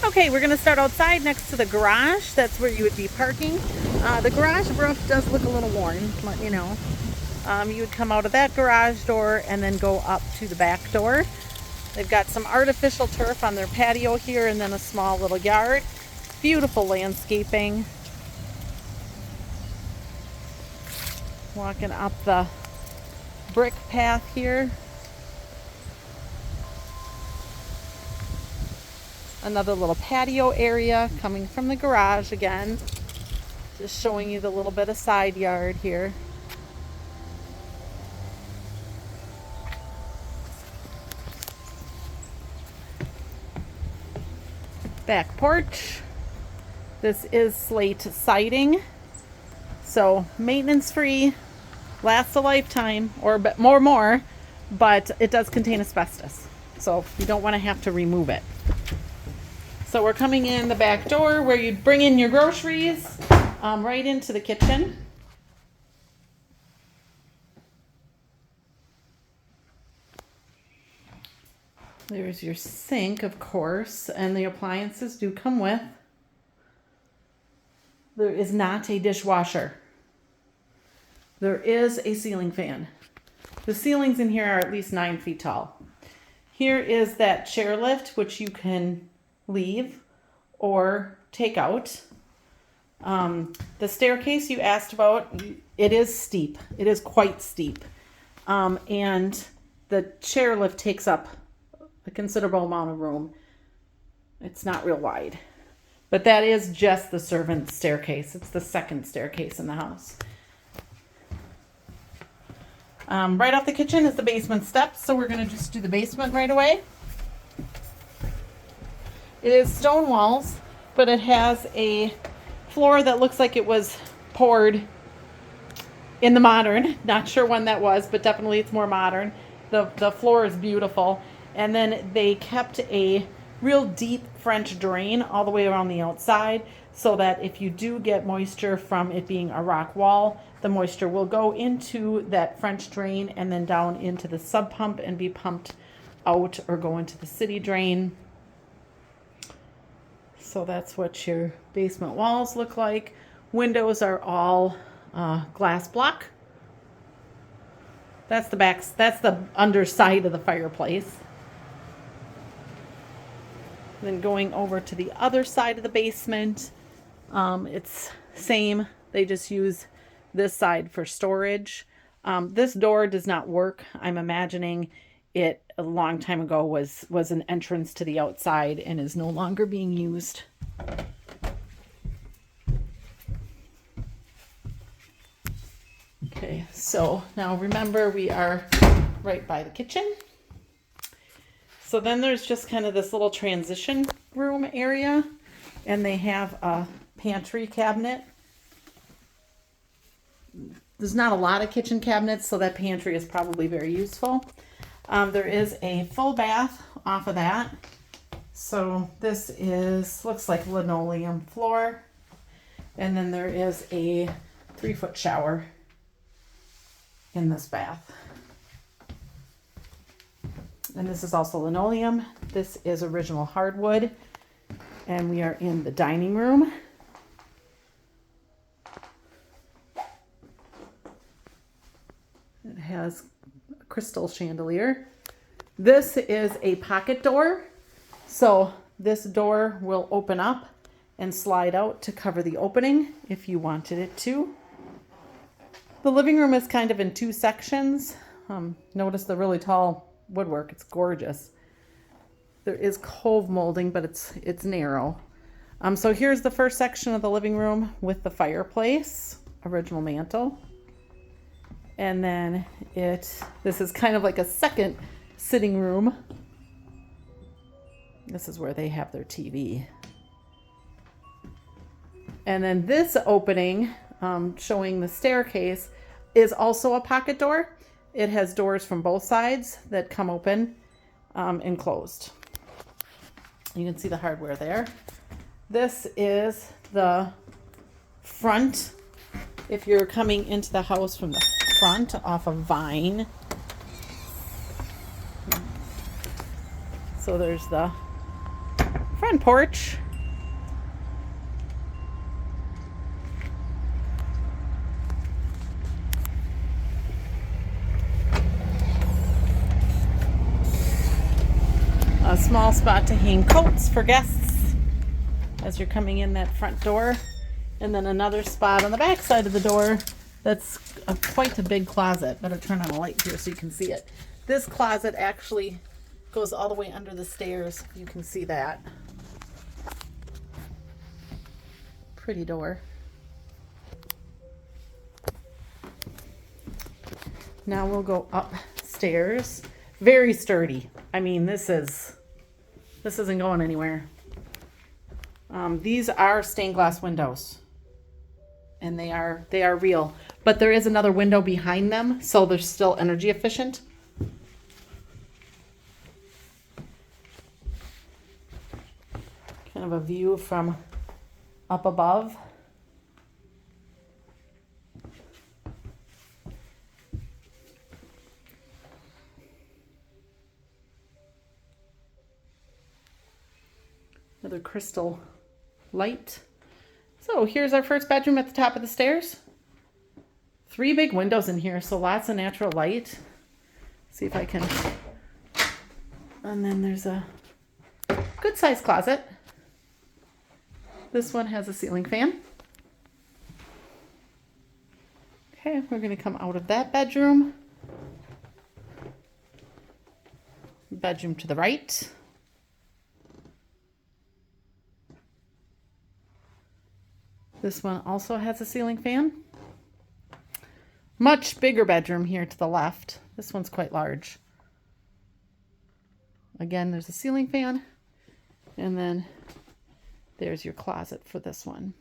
Okay, we're gonna start outside next to the garage. That's where you would be parking. The garage roof does look a little worn, let you know. You would come out of that garage door and then go up to the back door. They've got some artificial turf on their patio here and then a small little yard. Beautiful landscaping. Walking up the brick path here. Another little patio area coming from the garage again. Just showing you the little bit of side yard here. Back porch. This is slate siding, so maintenance free, lasts a lifetime or more, but it does contain asbestos, so you don't want to have to remove it. So we're coming in the back door where you'd bring in your groceries, right into the kitchen. There's your sink, of course, and the appliances do come with. There is not a dishwasher. There is a ceiling fan. The ceilings in here are at least 9 feet tall. Here is that chairlift, which you can leave or take out. The staircase you asked about, it is steep. It is quite steep. And the chairlift takes up a considerable amount of room. It's not real wide. But that is just the servant staircase. It's the second staircase in the house. Right off the kitchen is the basement steps, so we're going to just do the basement right away. It is stone walls, but it has a floor that looks like it was poured in the modern. Not sure when that was, but definitely it's more modern. The floor is beautiful. And then they kept a real deep French drain all the way around the outside so that if you do get moisture from it being a rock wall, the moisture will go into that French drain and then down into the sub pump and be pumped out or go into the city drain. So that's what your basement walls look like. Windows are all glass block. That's the back. That's the underside of the fireplace. Then going over to the other side of the basement, it's same. They just use this side for storage. This door does not work. I'm imagining it a long time ago was an entrance to the outside and is no longer being used. Okay, so now remember we are right by the kitchen. So then there's just kind of this little transition room area, and they have a pantry cabinet. There's not a lot of kitchen cabinets, so that pantry is probably very useful. There is a full bath off of that. So this looks like linoleum floor. And then there is a 3-foot shower in this bath. And this is also linoleum. This is original hardwood. And we are in the dining room. It has a crystal chandelier. This is a pocket door. So this door will open up and slide out to cover the opening if you wanted it to. The living room is kind of in 2 sections. Notice the really tall woodwork. It's gorgeous. There is cove molding, but it's narrow. So here's the first section of the living room with the fireplace, original mantle. And then this is kind of like a second sitting room. This is where they have their TV. And then this opening, showing the staircase, is also a pocket door. It has doors from both sides that come open and closed. You can see the hardware there. This is the front. If you're coming into the house from the front off of Vine. So there's the front porch. A small spot to hang coats for guests as you're coming in that front door. And then another spot on the back side of the door that's quite a big closet. Better turn on a light here so you can see it. This closet actually goes all the way under the stairs. You can see that. Pretty door. Now we'll go upstairs. Very sturdy. I mean, this isn't going anywhere. These are stained glass windows, and they are real. But there is another window behind them, so they're still energy efficient. Kind of a view from up above. Another crystal light. So here's our first bedroom at the top of the stairs. 3 big windows in here, so lots of natural light. See if I can. And then there's a good sized closet. This one has a ceiling fan. Okay, we're going to come out of that bedroom. Bedroom to the right. This one also has a ceiling fan. Much bigger bedroom here to the left. This one's quite large. Again, there's a ceiling fan. And then there's your closet for this one.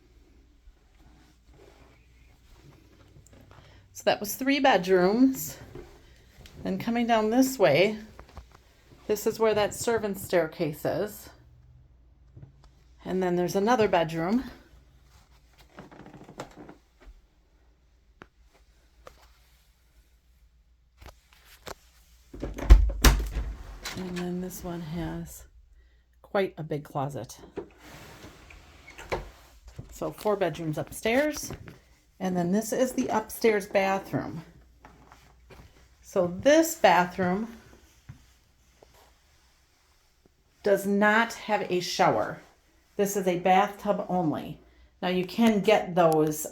So that was 3 bedrooms. Then coming down this way, this is where that servant's staircase is. And then there's another bedroom. And then this one has quite a big closet. So 4 bedrooms upstairs. And then this is the upstairs bathroom. So this bathroom does not have a shower. This is a bathtub only. Now you can get those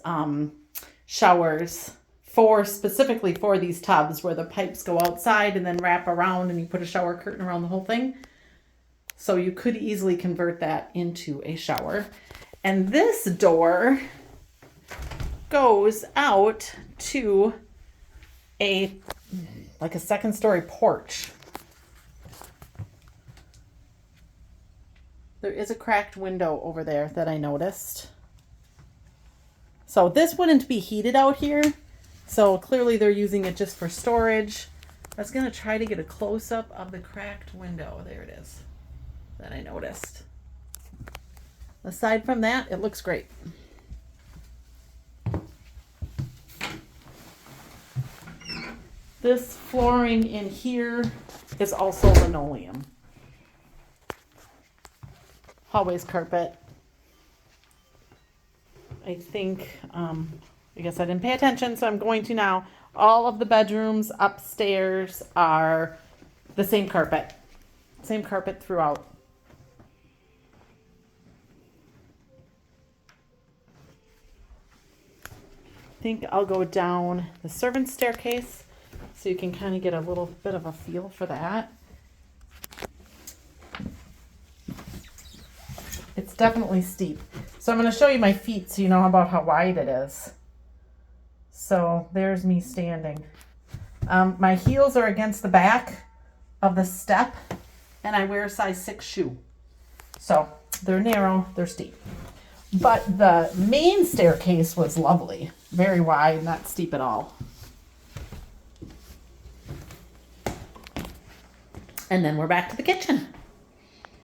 showers specifically for these tubs where the pipes go outside and then wrap around and you put a shower curtain around the whole thing. So you could easily convert that into a shower. And this door goes out to a second story porch. There is a cracked window over there that I noticed. So this wouldn't be heated out here. So clearly they're using it just for storage. I was going to try to get a close-up of the cracked window. There it is that I noticed. Aside from that, it looks great. This flooring in here is also linoleum. Hallways carpet. I think, I guess I didn't pay attention, so I'm going to now. All of the bedrooms upstairs are the same carpet. Same carpet throughout. I think I'll go down the servant's staircase so you can kind of get a little bit of a feel for that. It's definitely steep. So I'm going to show you my feet so you know about how wide it is. So there's me standing. My heels are against the back of the step and I wear a size 6 shoe. So they're narrow, they're steep. But the main staircase was lovely. Very wide, not steep at all. And then we're back to the kitchen.